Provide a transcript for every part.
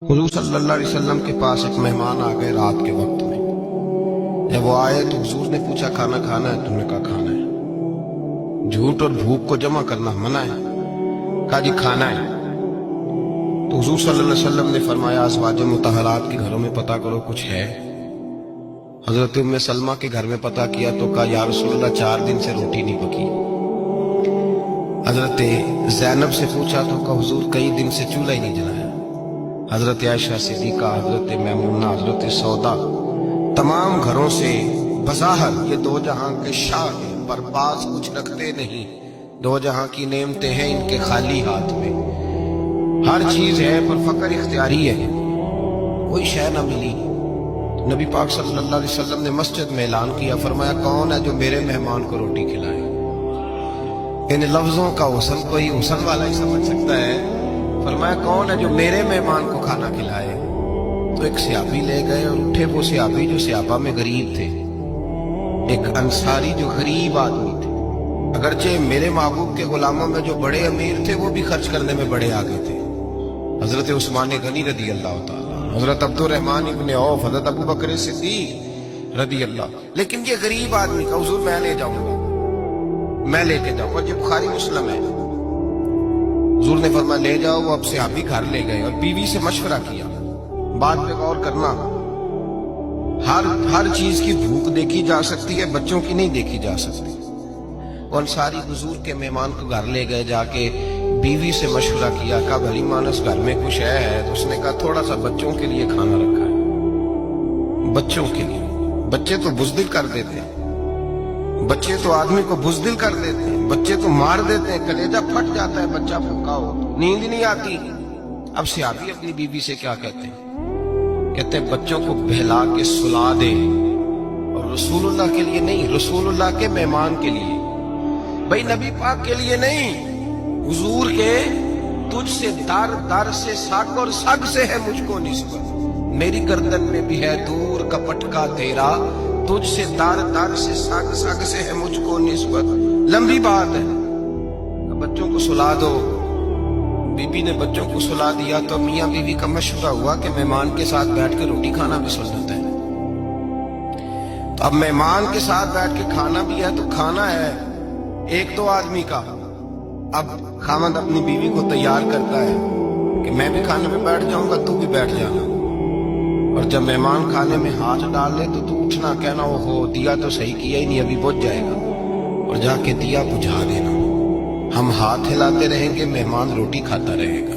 हुजूर सल्लल्लाहु अलैहि वसल्लम के पास एक मेहमान आ गए रात के वक्त में। जब वो आए तो हुजूर ने पूछा खाना खाना है? तुमने कहा खाना है। झूठ और भूख को जमा करना मना है। कहा जी खाना है। तो हुजूर सल्लल्लाहु अलैहि वसल्लम ने फरमाया अज़वाज मुतहरात के घरों में पता करो कुछ है। हजरत उम्मे सलमा के घर में पता किया तो कहा या रसूलल्लाह 4 दिन से रोटी नहीं पकी। हजरत ज़ैनब से पूछा तो कहा हुजूर कई दिन से चूल्हा ही नहीं जलाया। हजरत आयशा सिद्दीका, हजरत मैमूना, हजरत सौदा, तमाम घरों से बज़ाहिर ये दो जहां के शाह हैं, पर पास कुछ रखते नहीं। दो जहां की नेमतें हैं इनके खाली हाथ में। हर चीज है पर फकर इख्तियारी है, कोई शय न मिली। नबी पाक सल्लल्लाहु अलैहि वसल्लम ने मस्जिद में ऐलान किया, फरमाया कौन है जो मेरे मेहमान को रोटी खिलाए। इन लफ्जों का हुस्न कोई हुस्न वाला ही समझ सकता है। फरमाया कौन है जो मेरे मेहमान को खाना खिलाए। तो एक सियाबी ले गए और उठे वो सियाबी जो सियाबा में गरीब थे, एक अंसारी जो गरीब आदमी थे। अगरचे मेरे महबूब के गुलामों में जो बड़े अमीर थे वो भी खर्च करने में बड़े आगे थे। हजरत उस्मान गनी रदी अल्लाह ताला, हजरत अब्दुर्रहमान इब्ने औफ, हजरत अबू बकर सिद्दीक रदी अल्लाह। लेकिन ये गरीब आदमी का हुजूर मैं ले जाऊंगा, मैं लेके जाऊंगा। जो बुखारी मुस्लिम है, हुजूर ने फरमाया ले जाओ। वो अब से आप ही घर ले गए और बीवी से मशवरा किया। बात पे गौर करना, हर चीज की भूख देखी जा सकती है, बच्चों की नहीं देखी जा सकती। वो अंसारी हुजूर के मेहमान को घर ले गए, जाके बीवी से मशवरा किया। कहा भली मानस घर में कुछ है? तो उसने कहा थोड़ा सा बच्चों के लिए खाना रखा है। बच्चों के लिए? बच्चे तो बुज़दिल कर देते हैं, बच्चे तो आदमी को बुज़दिल कर देते हैं, बच्चे तो मार देते हैं, कलेजा फट जाता है बच्चा भूखा हो, नींद ही नहीं आती। अब सियाबी अपनी बीवी से क्या कहते हैं? कहते हैं बच्चों को बहला के सुला दे, और रसूलुल्लाह के लिए नहीं, रसूलुल्लाह के मेहमान के लिए, भाई नबी पाक के लिए नहीं, हुजूर के तुझसे दर दर से साग और सग से है मुझको निस्बत। मेरी गर्दन में भी है दूर का पटका तेरा, तुझसे दर दर से सग सग से है मुझको निस्बत। लंबी बात है। बच्चों को सुला दो। बीबी ने बच्चों को सुला दिया तो मियाँ बीवी का मशवरा हुआ कि मेहमान के साथ बैठ के रोटी खाना भी सुन्नत है। तो अब मेहमान के साथ बैठ के खाना भी है तो खाना है एक दो आदमी का। अब खामद अपनी बीवी को तैयार करता है कि मैं भी खाने में बैठ जाऊंगा, तू भी बैठ जाना। और जब मेहमान खाने में हाथ डाल ले तो तू उठना, कहना वो हो दिया तो सही किया ही नहीं, अभी बुझ जाएगा, और जाके दिया बुझा देना। हम हाथ हिलाते रहेंगे, मेहमान रोटी खाता रहेगा।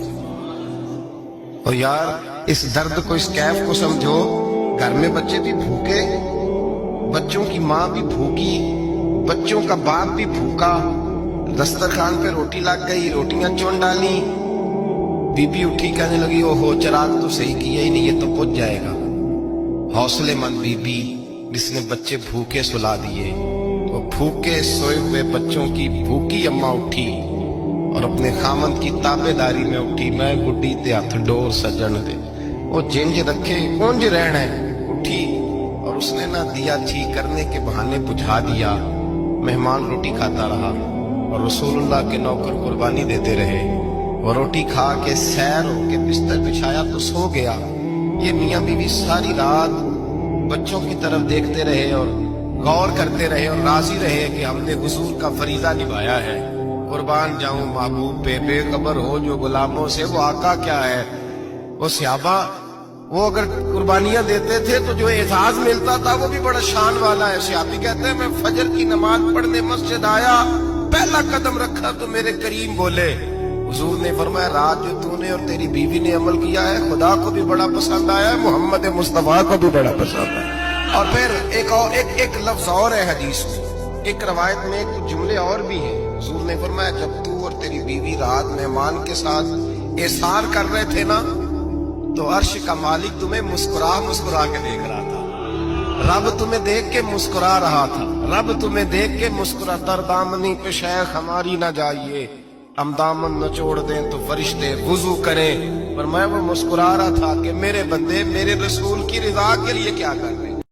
और यार इस दर्द को, इस कैफ को समझो। घर में बच्चे भी भूखे, बच्चों की माँ भी भूखी, बच्चों का बाप भी भूखा। दस्तरखान पे रोटी लग गई, रोटियां चुन डाली, बीबी उठी कहने लगी ओहो चिराग तो सही किया ही नहीं, ये तो बुझ जाएगा। हौसलेमंद बीबी जिसने बच्चे भूखे सुला दिए, वो भूखे सोए हुए बच्चों की भूखी अम्मा उठी और अपने खामन की ताबेदारी में उठी। मैं गुड्डी ते हथ डोर सजन दे, वो जिंज रखे कौन जी रहना है। उठी और उसने ना दिया ठीक करने के बहाने बुझा दिया। मेहमान रोटी खाता रहा और रसूलुल्लाह के नौकर कुर्बानी देते रहे। वो रोटी खा के सैर होके बिस्तर बिछाया तो सो गया। ये मियाँ बीवी सारी रात बच्चों की तरफ देखते रहे और गौर करते रहे और राजी रहे कि हमने हुजूर का फरीजा निभाया है। कुर्बान जाऊं महबूब पे, बेखबर हो जो गुलामों से, वो आका क्या है। वो सहाबा वो अगर कुर्बानियां देते थे तो जो एजाज मिलता था वो भी बड़ा शान वाला है। सहाबी कहते हैं मैं फजर की नमाज पढ़ने मस्जिद आया, पहला कदम रखा तो मेरे करीम बोले, हुजूर ने फरमाया रात जो तूने और तेरी बीवी ने अमल किया है खुदा को भी बड़ा पसंद आया है, मोहम्मद मुस्तफा को भी बड़ा पसंद है। और फिर एक लफ्ज और है हदीस में, एक रवायत में कुछ जुमले और भी हैं। हुजूर ने फरमाया जब तू और तेरी बीवी रात मेहमान के साथ एसार कर रहे थे ना, तो अर्श का मालिक तुम्हें मुस्कुरा मुस्कुरा के देख रहा था। रब तुम्हें देख के मुस्कुरा रहा था, रब तुम्हें देख के मुस्कुरा। तर दामनी पे शेख हमारी ना जाइए, हम दामन न छोड़ दें तो फरिश्ते वुजू करें। पर मैं वो मुस्कुरा रहा था कि मेरे बंदे मेरे रसूल की रिजा के लिए क्या कर रहे हैं।